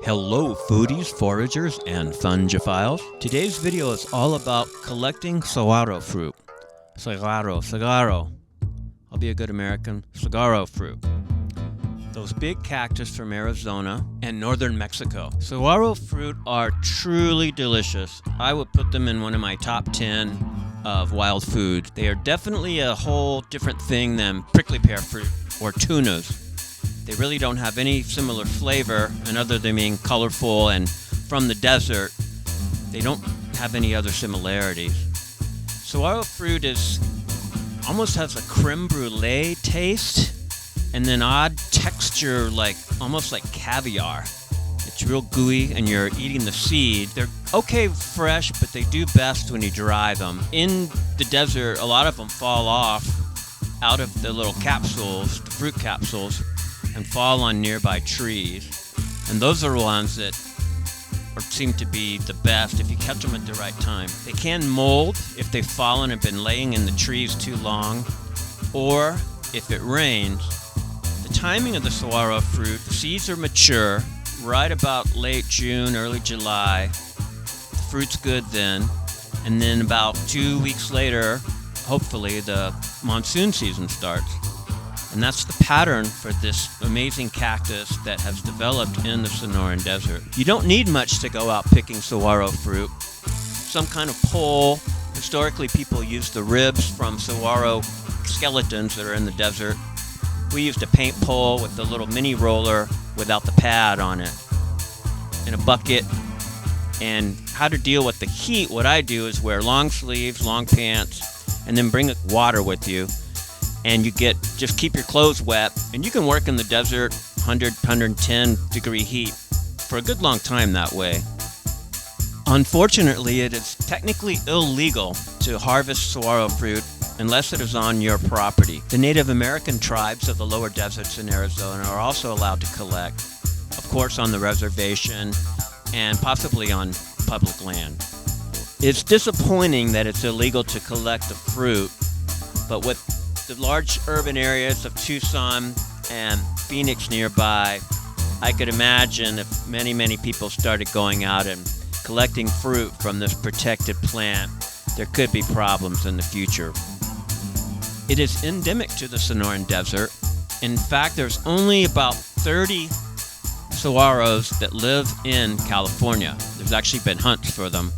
Hello foodies, foragers, and fungiphiles. Today's video is all about collecting saguaro fruit. Saguaro. I'll be a good American. Saguaro fruit. Those big cactus from Arizona and northern Mexico. Saguaro fruit are truly delicious. I would put them in one of my top 10 of wild foods. They are definitely a whole different thing than prickly pear fruit or tunas. They really don't have any similar flavor, and other than being colorful and from the desert, they don't have any other similarities. Saguaro fruit almost has a creme brulee taste, and then odd texture, almost like caviar. It's real gooey, and you're eating the seed. They're okay fresh, but they do best when you dry them. In the desert, a lot of them fall off out of the little capsules, the fruit capsules, and fall on nearby trees. And those are the ones that seem to be the best if you catch them at the right time. They can mold if they've fallen and been laying in the trees too long, or if it rains. The timing of the saguaro fruit, the seeds are mature right about late June, early July. The fruit's good then. And then about 2 weeks later, hopefully, the monsoon season starts. And that's the pattern for this amazing cactus that has developed in the Sonoran Desert. You don't need much to go out picking saguaro fruit. Some kind of pole. Historically, people used the ribs from saguaro skeletons that are in the desert. We used a paint pole with the little mini roller without the pad on it, and a bucket. And how to deal with the heat, what I do is wear long sleeves, long pants, and then bring water with you. And just keep your clothes wet, and you can work in the desert 100, 110 degree heat for a good long time that way. Unfortunately, it is technically illegal to harvest saguaro fruit unless it is on your property. The Native American tribes of the lower deserts in Arizona are also allowed to collect, of course on the reservation and possibly on public land. It's disappointing that it's illegal to collect the fruit, but with the large urban areas of Tucson and Phoenix nearby, I could imagine if many people started going out and collecting fruit from this protected plant, there could be problems in the future. It is endemic to the Sonoran Desert. In fact, there's only about 30 saguaros that live in California. There's actually been hunts for them.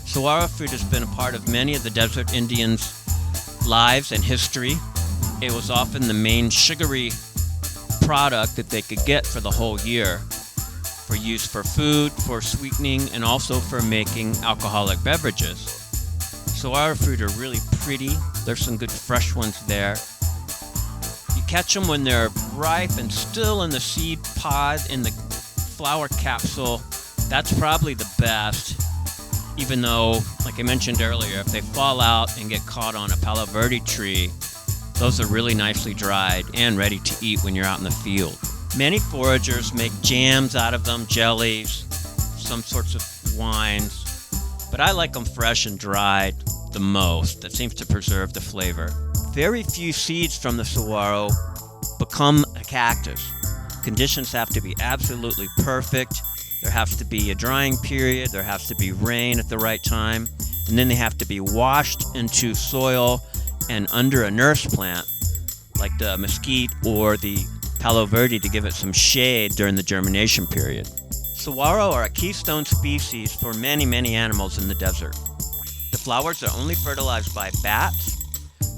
Saguaro fruit has been a part of many of the desert Indians' lives and history. It was often the main sugary product that they could get for the whole year, for use for food, for sweetening, and also for making alcoholic beverages. Saguaro fruit are really pretty. There's some good fresh ones there. You catch them when they're ripe and still in the seed pod, in the flower capsule. That's probably the best. Even though, like I mentioned earlier, if they fall out and get caught on a Palo Verde tree, those are really nicely dried and ready to eat when you're out in the field. Many foragers make jams out of them, jellies, some sorts of wines, but I like them fresh and dried the most. That seems to preserve the flavor. Very few seeds from the saguaro become a cactus. Conditions have to be absolutely perfect. There has to be a drying period, there has to be rain at the right time, and then they have to be washed into soil and under a nurse plant, like the mesquite or the Palo Verde, to give it some shade during the germination period. Saguaro are a keystone species for many animals in the desert. The flowers are only fertilized by bats.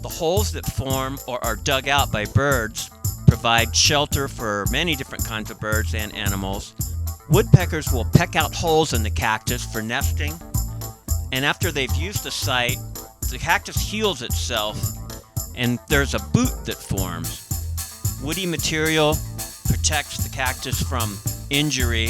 The holes that form or are dug out by birds provide shelter for many different kinds of birds and animals. Woodpeckers will peck out holes in the cactus for nesting, and after they've used the site, the cactus heals itself, and there's a boot that forms. Woody material protects the cactus from injury,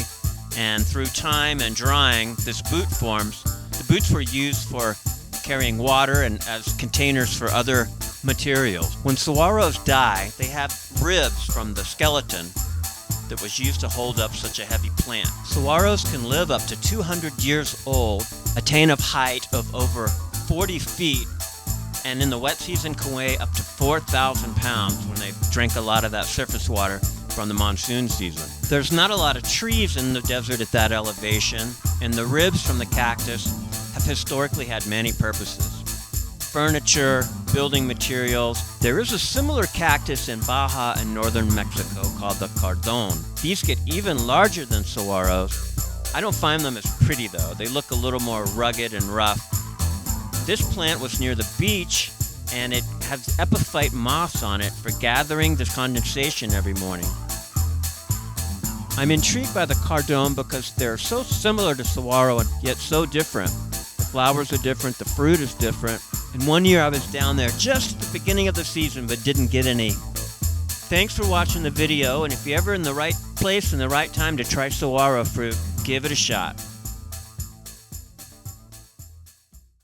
and through time and drying, this boot forms. The boots were used for carrying water and as containers for other materials. When saguaros die, they have ribs from the skeleton that was used to hold up such a heavy plant. Saguaros can live up to 200 years old, attain a height of over 40 feet, and in the wet season can weigh up to 4,000 pounds when they drink a lot of that surface water. from the monsoon season. There's not a lot of trees in the desert at that elevation, and the ribs from the cactus have historically had many purposes. Furniture, building materials. There is a similar cactus in Baja and northern Mexico called the cardón. These get even larger than saguaros. I don't find them as pretty though. They look a little more rugged and rough. This plant was near the beach, and it has epiphyte moss on it for gathering this condensation every morning. I'm intrigued by the cardón because they're so similar to saguaro and yet so different. The flowers are different, the fruit is different. And one year I was down there just at the beginning of the season but didn't get any. Thanks for watching the video, and if you're ever in the right place and the right time to try saguaro fruit, give it a shot.